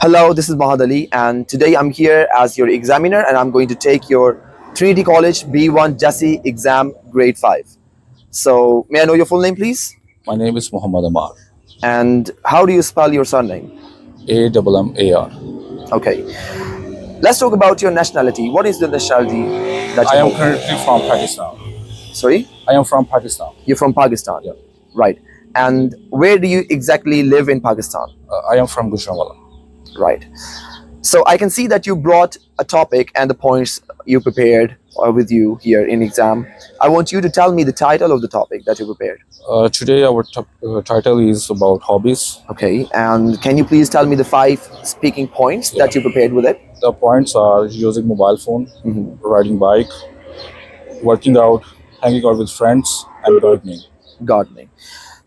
Hello, this is Mahid, and today I'm here as your examiner, and I'm going to take your Trinity College B1 GESE exam grade 5. So, may I know your full name, please? My name is Muhammad Amar. And how do you spell your surname? AMMAR. Okay. Let's talk about your nationality. What is the nationality that I you am hold? currently from Pakistan. Sorry? I am from Pakistan. You're from Pakistan. Yeah. Right. And where do you exactly live in Pakistan? I am from Gujranwala. Right. So I can see that you brought a topic and the points you prepared with you here in exam. I want you to tell me the title of the topic that you prepared. Today our title is about hobbies. Okay, and can you please tell me the 5 speaking points Yeah. that you prepared with it? The points are using mobile phone, riding bike, working out, hanging out with friends, and gardening. Gardening.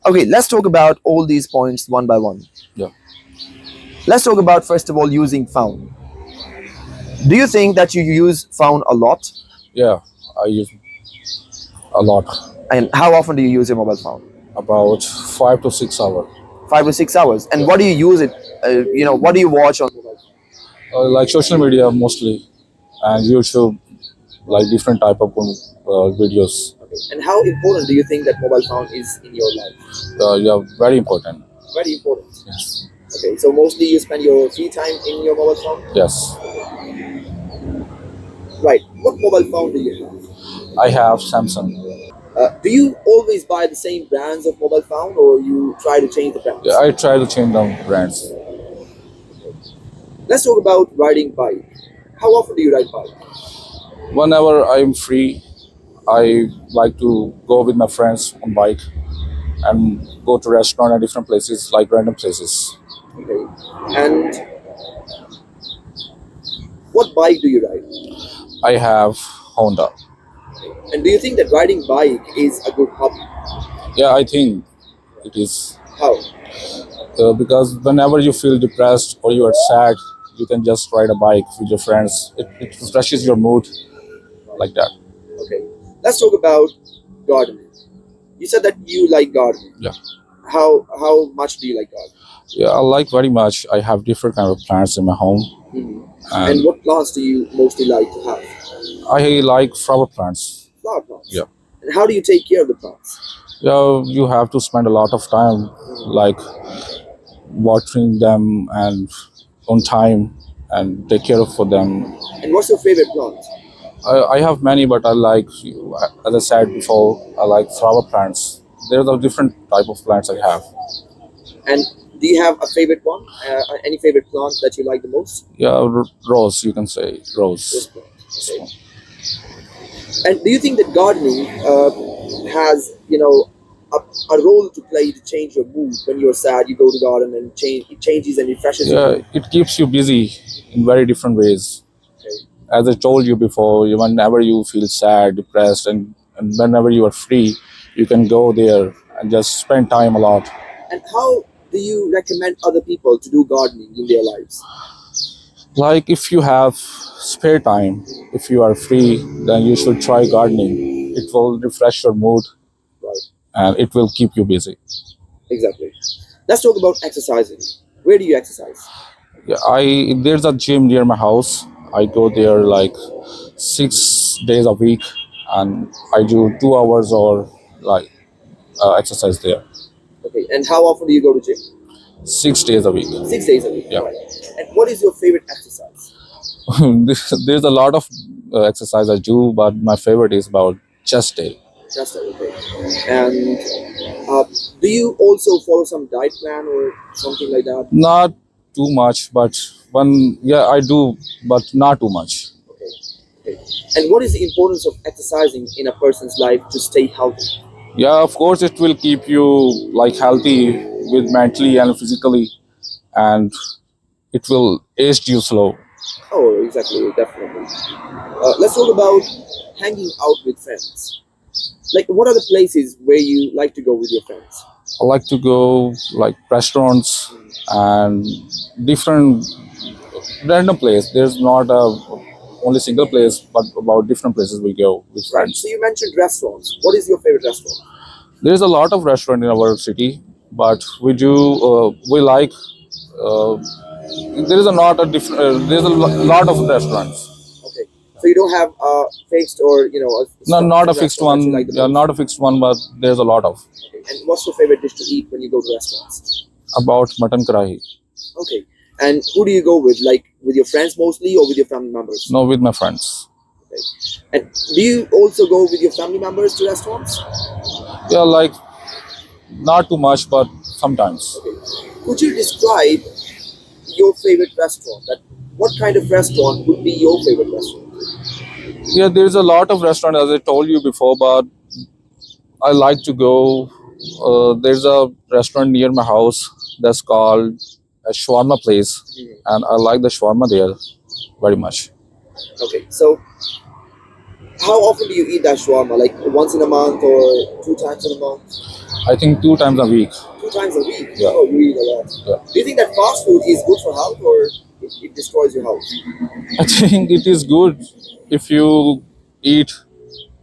Okay, let's talk about all these points one by one. Yeah. Let's talk about first of all using phone. Do you think that you use phone a lot? Yeah, I use a lot. And how often do you use your mobile phone? About 5 to 6 hours. 5 or 6 hours. And what do you use it? What do you watch on mobile phone? Like social media mostly, and YouTube, like different type of videos. And how important do you think that mobile phone is in your life? Yeah, very important. Very important. Yes. Okay, so mostly you spend your free time in your mobile phone? Yes. Right. What mobile phone do you have? I have Samsung. Do you always buy the same brands of mobile phone, or you try to change the brands? Yeah, I try to change the brands. Let's talk about riding bike. How often do you ride bike? Whenever I'm free, I like to go with my friends on bike and go to restaurant and different places, like random places. Okay. And what bike do you ride? I have Honda. And do you think that riding bike is a good hobby? Yeah, I think it is. How? Because whenever you feel depressed or you are sad, you can just ride a bike with your friends. It refreshes your mood, like that. Okay. Let's talk about gardening. You said that you like gardening. Yeah. How much do you like gardening? Yeah, I like very much. I have different kind of plants in my home. And what plants do you mostly like to have? I like flower plants. Flower plants. Yeah. And how do you take care of the plants? Yeah, you have to spend a lot of time, like watering them and on time and take care of for them. And what's your favorite plant? I have many, but I like, as I said before, I like flower plants. There's a different type of plants I have. And do you have a favorite one? Any favorite plant that you like the most? Yeah, rose, you can say rose. This plant. Okay. And do you think that gardening has, a role to play to change your mood? When you're sad, you go to garden and it changes and refreshes your Yeah, mood. it keeps you busy in very different ways. Okay. As I told you before, whenever you feel sad, depressed, and whenever you are free, you can go there and just spend time a lot. And how do you recommend other people to do gardening in their lives? Like if you have spare time, if you are free, then you should try gardening. It will refresh your mood Right. and it will keep you busy. Exactly. Let's talk about exercising. Where do you exercise? Yeah, there's a gym near my house. I go there like 6 days a week, and I do 2 hours or like exercise there. Okay. And how often do you go to gym? 6 days a week. 6 days a week. Yeah. Right. And what is your favorite exercise? There's a lot of exercise I do, but my favorite is about chest day. Just okay. And do you also follow some diet plan or something like that? Not too much, but I do, but not too much. Okay. Okay. And what is the importance of exercising in a person's life to stay healthy? Yeah, of course, it will keep you like healthy with mentally and physically, and it will age you slow. Oh, exactly, definitely. Let's talk about hanging out with friends. Like, what are the places where you like to go with your friends? I like to go like restaurants and different random place. There's not a only single place, but about different places we go with Right. friends. So you mentioned restaurants. What is your favorite restaurant? There's a lot of restaurant in our city, but we like There is a lot of different. There's a lot of restaurants. Okay. So you don't have a fixed or a No, not a some fixed restaurant that you like one. the Yeah, most. not a fixed one, but there's a lot of. Okay. And what's your favorite dish to eat when you go to restaurants? About mutton karahi. Okay. And who do you go with? Like with your friends mostly or with your family members? No, with my friends. Okay. And do you also go with your family members to restaurants? Yeah, like not too much, but sometimes. Okay. Could you describe your favorite restaurant? That what kind of restaurant would be your favorite restaurant? Yeah, there's a lot of restaurant as I told you before, but I like to go. There's a restaurant near my house that's called a shawarma place, and I like the shawarma there very much. Okay. So how often do you eat that shawarma? Like once in a month or two times in a month? I think 2 times a week. Two times a week. Yeah. Oh, you eat a lot. Yeah. Do you think that fast food is good for health or it destroys your health? I think it is good if you eat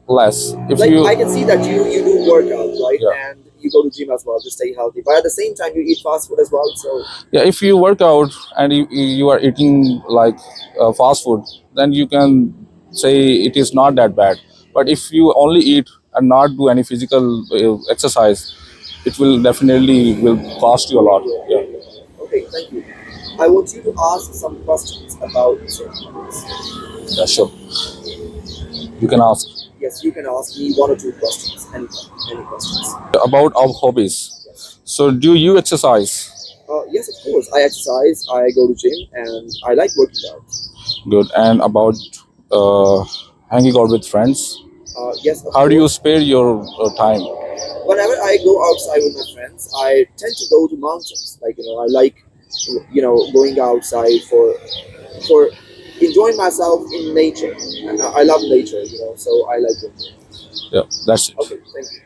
less. If Like you I can see that you do workouts, right? Yeah. And you go to gym as well to stay healthy. But at the same time, you eat fast food as well. So yeah, if you work out and you are eating like fast food, then you can say it is not that bad. But if you only eat and not do any physical exercise, it will definitely will cost you a lot. Yeah, okay, thank you. I want you to ask some questions about certain topics. yeah, sure. You can ask Yes, you can ask me one or two questions. Any questions? about our hobbies. Yes. So, do you exercise? Yes, of course. I exercise. I go to gym, and I like working out. Good. And about hanging out with friends? Yes, of How do you course. spare your time? Whenever I go outside with my friends, I tend to go to mountains. Like I like going outside for enjoying myself in nature. I love nature, so I like it. Yeah, that's it. Okay, thank you.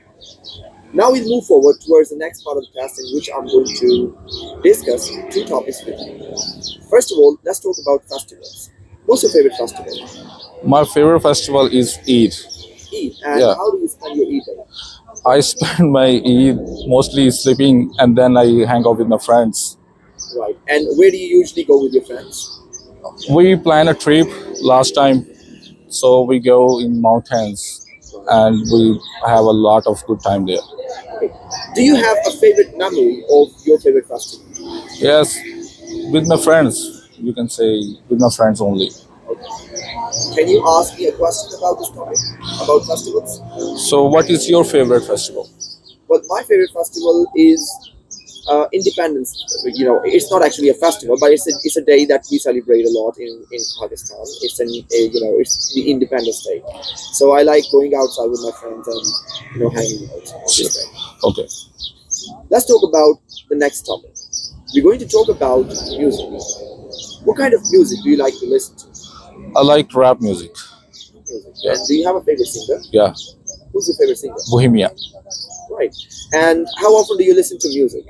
Now we'll move forward towards the next part of the test in which I'm going to discuss two topics with you. First of all, let's talk about festivals. What's your favorite festival? My favorite festival is Eid. Eid. And Yeah, how do you spend your Eid day? I spend my Eid mostly sleeping and then I hang out with my friends. Right. And where do you usually go with your friends? We plan a trip last time, so we go in mountains and we have a lot of good time there. Okay. Do you have a favorite memory of your favorite festival? Yes, with my friends, you can say with my friends only. Can you ask me a question about this topic? About festivals? So, what is your favorite festival? Well, my favorite festival is Independence. It's not actually a festival, but it's a day that we celebrate a lot in Pakistan. It's the Independence Day. So I like going outside with my friends and hanging out on Sure. this day. Okay. Let's talk about the next topic. We're going to talk about music. What kind of music do you like to listen to? I like rap music. Music. Yeah. And do you have a favorite singer? Yeah, Who's your favorite singer? Bohemia. Right. And how often do you listen to music?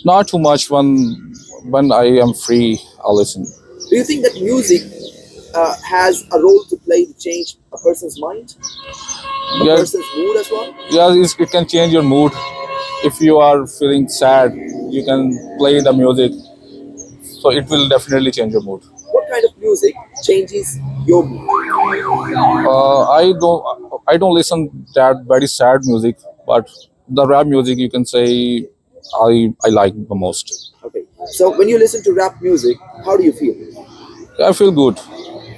Not too much. When I am free, I'll listen. Do you think that music has a role to play to change a person's mind, a Yeah, person's mood as well? yeah, it can change your mood. If you are feeling sad, you can play the music, so it will definitely change your mood. What kind of music changes your mood? I don't listen that very sad music, but the rap music you can say I like the most. Okay. So when you listen to rap music, how do you feel? I feel good.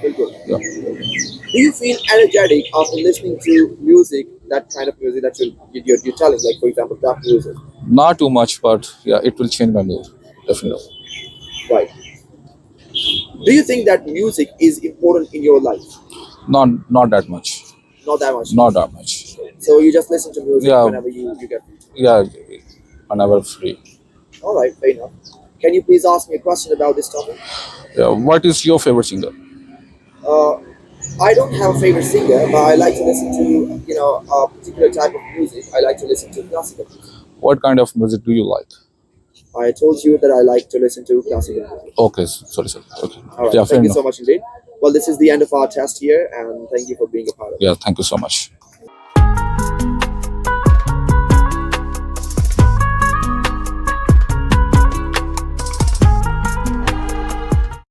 Feel good. Yeah. Do you feel energetic after listening to music, that kind of music that you're telling, like for example, rap music? Not too much, but yeah, it will change my mood. Definitely. Right. Do you think that music is important in your life? Not that much. Not that much. Not that much. So you just listen to music Yeah. whenever you get free. Yeah, whenever free. All right, fair enough. Can you please ask me a question about this topic? Yeah. What is your favorite singer? Uh, I don't have a favorite singer, but I like to listen to a particular type of music. I like to listen to classical music. What kind of music do you like? I told you that I like to listen to classical music. Okay, sorry. Okay. All right, Yeah, fair thank you enough. so much indeed. Well, this is the end of our test here, and thank you for being a part of it. Yeah, thank you so much.